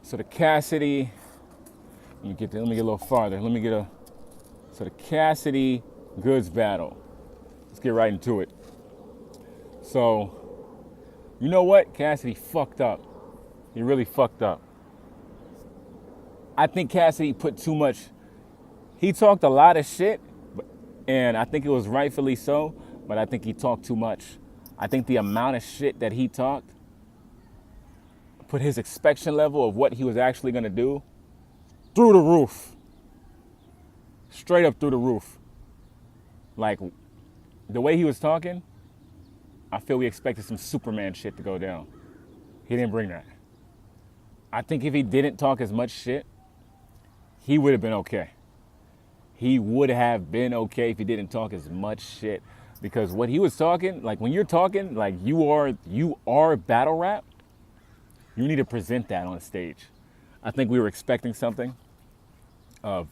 So the Cassidy, let me get a little farther. So the Cassidy Goodz battle. Let's get right into it. So, you know what? Cassidy fucked up. He really fucked up. I think Cassidy put too much. He talked a lot of shit, and I think it was rightfully so, but I think he talked too much. I think the amount of shit that he talked put his expectation level of what he was actually going to do through the roof. Straight up through the roof. Like, the way he was talking, I feel we expected some Superman shit to go down. He didn't bring that. I think if he didn't talk as much shit, he would have been okay. He would have been okay if he didn't talk as much shit. Because what he was talking, like when you're talking, like you are battle rap, you need to present that on a stage. I think we were expecting something of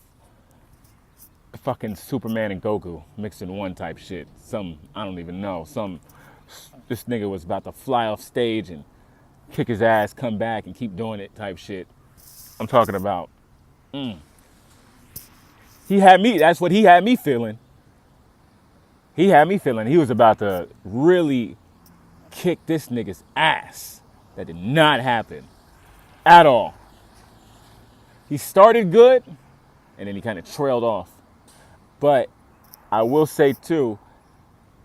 fucking Superman and Goku mixed in one type shit. I don't even know. This nigga was about to fly off stage and kick his ass, come back and keep doing it type shit. I'm talking about. That's what he had me feeling. He had me feeling he was about to really kick this nigga's ass. That did not happen at all. He started good, and then he kind of trailed off. But I will say, too,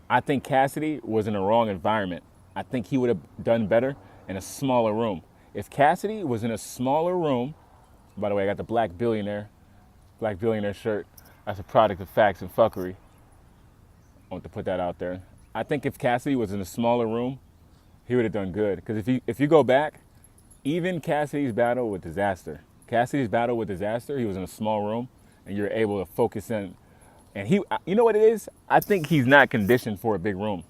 I think Cassidy was in the wrong environment. I think he would have done better in a smaller room. If Cassidy was in a smaller room, by the way, I got the Black Billionaire shirt. That's a product of facts and fuckery. I want to put that out there. I think if Cassidy was in a smaller room, he would have done good. Because if you go back, even Cassidy's battle with Disaster, he was in a small room, and you're able to focus in. And you know what it is? I think he's not conditioned for a big room.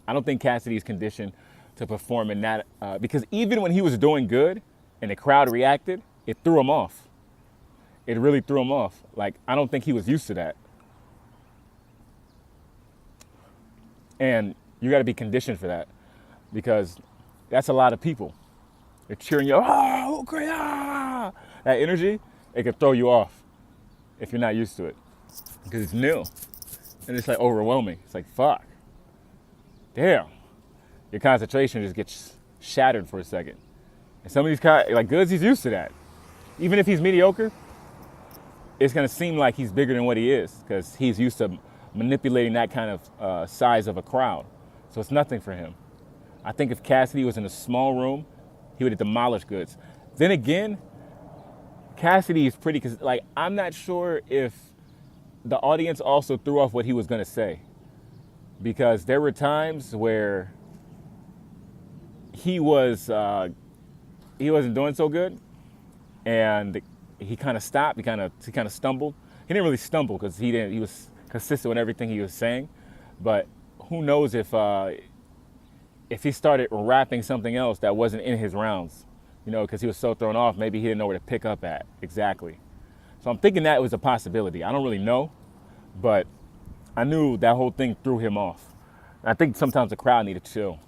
I don't think Cassidy's conditioned to perform in that. Because even when he was doing good and the crowd reacted, it threw him off. It really threw him off. Like, I don't think he was used to that. And you got to be conditioned for that. Because that's a lot of people. They're cheering you, oh, great, ah! That energy, it could throw you off if you're not used to it. Because it's new. And it's like overwhelming. It's like, fuck. Damn. Your concentration just gets shattered for a second. And some of these guys, like Goodz, he's used to that. Even if he's mediocre, it's going to seem like he's bigger than what he is. Because he's used to manipulating that kind of size of a crowd. So it's nothing for him. I think if Cassidy was in a small room, he would have demolished Goodz. Then again, Cassidy is pretty, because like, I'm not sure if the audience also threw off what he was going to say. Because there were times where he wasn't doing so good, and he kind of stopped. He kind of stumbled. He didn't really stumble because he was consistent with everything he was saying. But who knows if he started rapping something else that wasn't in his rounds, because he was so thrown off. Maybe he didn't know where to pick up at exactly. So I'm thinking that was a possibility. I don't really know, but I knew that whole thing threw him off. And I think sometimes the crowd need to chill,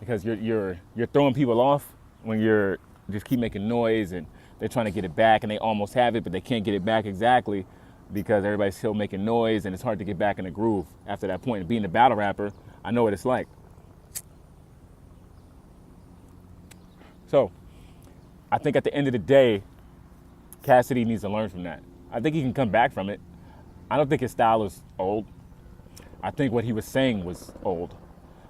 because you're throwing people off when you're just keep making noise and they're trying to get it back and they almost have it, but they can't get it back exactly because everybody's still making noise and it's hard to get back in the groove after that point. And being a battle rapper, I know what it's like. So I think at the end of the day, Cassidy needs to learn from that. I think he can come back from it. I don't think his style is old. I think what he was saying was old.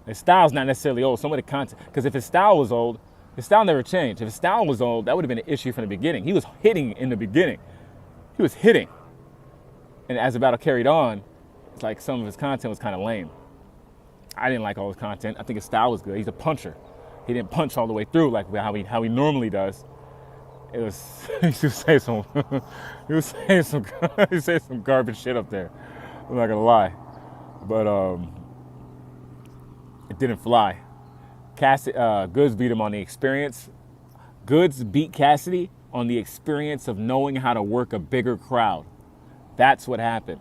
His style's not necessarily old. Some of the content, because if his style was old, his style never changed. If his style was old, that would have been an issue from the beginning. He was hitting in the beginning. He was hitting. And as the battle carried on, it's like some of his content was kind of lame. I didn't like all his content. I think his style was good. He's a puncher. He didn't punch all the way through like how he normally does. It was he was saying some garbage shit up there. I'm not gonna lie, but it didn't fly. Goodz beat him on the experience. Goodz beat Cassidy on the experience of knowing how to work a bigger crowd. That's what happened.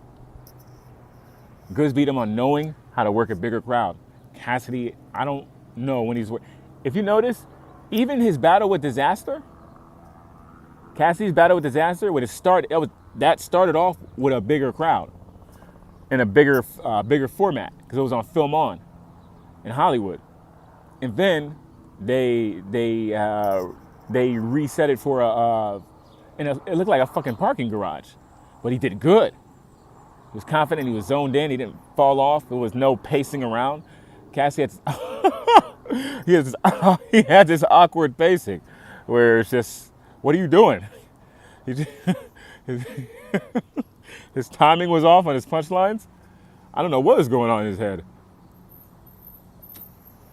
Goodz beat him on knowing how to work a bigger crowd. Cassidy, I don't know when he's. If you notice, even his battle with Disaster, Cassidy's battle with Disaster, that started off with a bigger crowd and a bigger format because it was on Film On in Hollywood, and then they reset it for it looked like a fucking parking garage, but he did good. He was confident. He was zoned in. He didn't fall off. There was no pacing around. Cassidy he had this awkward pacing where it's just, what are you doing? His timing was off on his punchlines. I don't know what was going on in his head.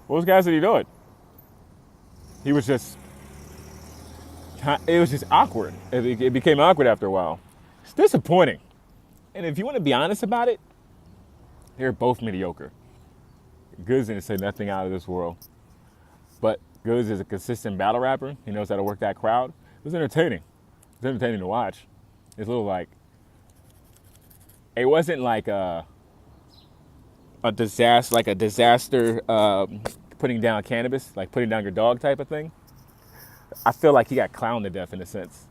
What was Cassidy doing? It was just awkward. It became awkward after a while. It's disappointing. And if you want to be honest about it, they're both mediocre. Goodz didn't say nothing out of this world. But Goodz is a consistent battle rapper. He knows how to work that crowd. It was entertaining. It was entertaining to watch. It's a little like, it wasn't like a disaster putting down cannabis, like putting down your dog type of thing. I feel like he got clowned to death in a sense.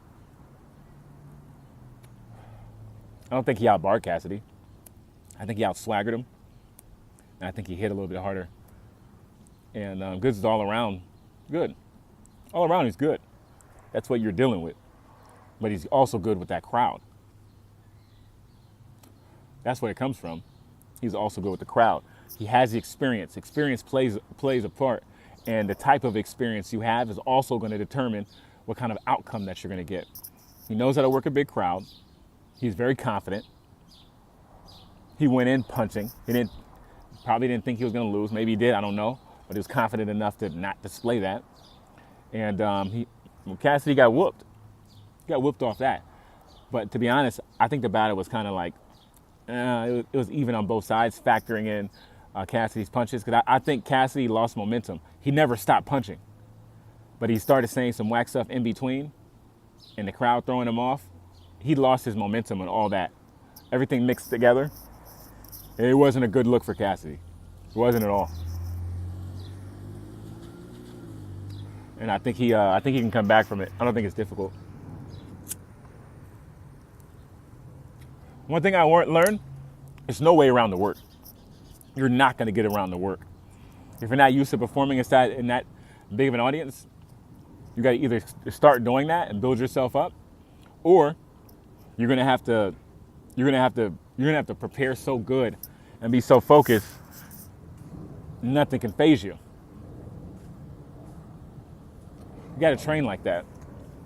I don't think he outbarred Cassidy. I think he outswaggered him. And I think he hit a little bit harder. And Goodz is all around good. All around he's good. That's what you're dealing with. But he's also good with that crowd. That's where it comes from. He's also good with the crowd. He has the experience. Experience plays a part. And the type of experience you have is also going to determine what kind of outcome that you're going to get. He knows how to work a big crowd. He's very confident. He went in punching. He probably didn't think he was going to lose. Maybe he did. I don't know. But he was confident enough to not display that. And Cassidy got whooped. He got whooped off that. But to be honest, I think the battle was kind of like, it was even on both sides, factoring in Cassidy's punches. Because I think Cassidy lost momentum. He never stopped punching. But he started saying some whack stuff in between. And the crowd throwing him off. He lost his momentum and all that. Everything mixed together. And it wasn't a good look for Cassidy. It wasn't at all. And I think he can come back from it. I don't think it's difficult. One thing I learned, there's no way around the work. You're not going to get around the work. If you're not used to performing in that big of an audience, you got to either start doing that and build yourself up, or you're going to have to prepare so good and be so focused, nothing can faze you. You got to train like that.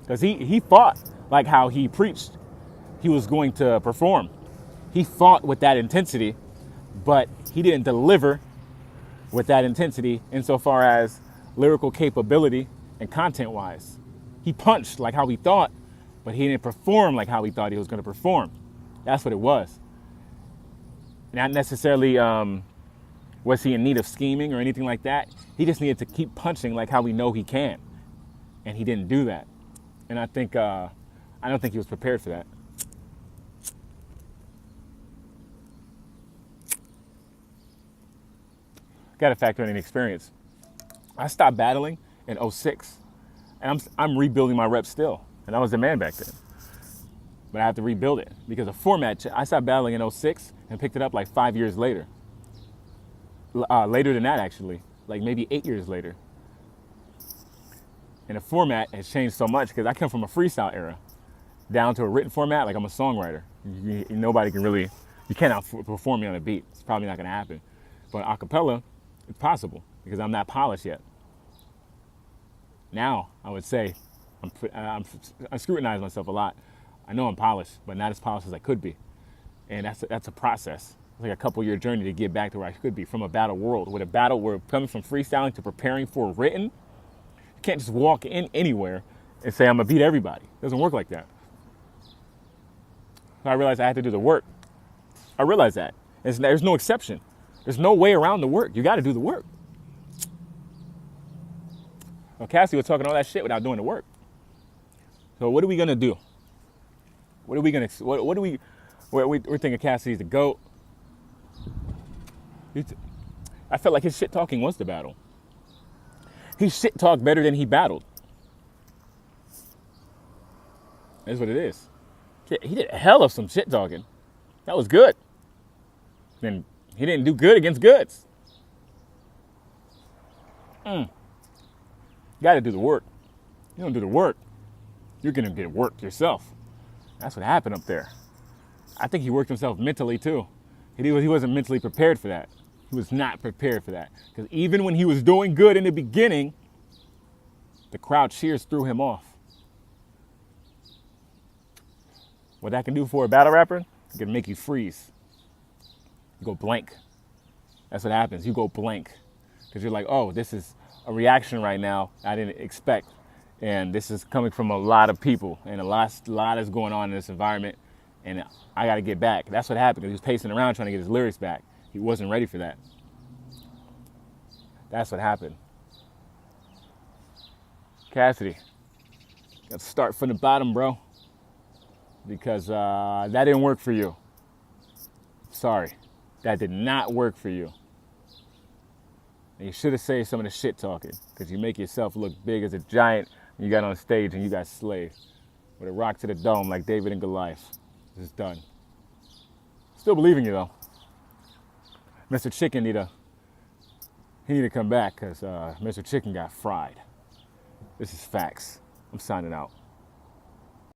Because he fought like how he preached he was going to perform. He fought with that intensity, but he didn't deliver with that intensity insofar as lyrical capability and content-wise. He punched like how he thought, but he didn't perform like how he thought he was going to perform. That's what it was. Not necessarily was he in need of scheming or anything like that. He just needed to keep punching like how we know he can. And he didn't do that. And I don't think he was prepared for that. Got to factor in experience. I stopped battling in 06, and I'm rebuilding my reps still. And I was the man back then. But I have to rebuild it because the format, I stopped battling in 06 and picked it up like 5 years later. Later than that, actually, like maybe 8 years later. And the format has changed so much because I come from a freestyle era down to a written format. Like I'm a songwriter. Nobody can really, you can't outperform me on a beat. It's probably not going to happen. But a cappella, it's possible because I'm not polished yet. Now, I would say, I scrutinize myself a lot. I know I'm polished, but not as polished as I could be. And that's a process. It's like a couple-year journey to get back to where I could be from a battle world. With a battle where coming from freestyling to preparing for written, you can't just walk in anywhere and say, I'm going to beat everybody. It doesn't work like that. So I realized I had to do the work. I realized that. There's no exception. There's no way around the work. You got to do the work. Well, Cassidy was talking all that shit without doing the work. So what are we going to do? What are we going to, what do we, we're thinking Cassidy's the GOAT. I felt like his shit talking was the battle. He shit talked better than he battled. That's what it is. He did a hell of some shit talking. That was good. Then he didn't do good against Goodz. You got to do the work. You don't do the work, you're going to get worked yourself. That's what happened up there. I think he worked himself mentally too. He wasn't mentally prepared for that. He was not prepared for that. Because even when he was doing good in the beginning, the crowd cheers threw him off. What that can do for a battle rapper, it can make you freeze. You go blank. That's what happens. You go blank. Because you're like, oh, this is a reaction right now I didn't expect. And this is coming from a lot of people. And a lot is going on in this environment. And I got to get back. That's what happened. He was pacing around trying to get his lyrics back. He wasn't ready for that. That's what happened. Cassidy, got to start from the bottom, bro. Because that didn't work for you. Sorry. That did not work for you. And you should have saved some of the shit talking. Because you make yourself look big as a giant. And you got on stage and you got slayed. With a rock to the dome like David and Goliath. It's done. Still believe in you though. Mr. Chicken need to come back because Mr. Chicken got fried. This is facts. I'm signing out.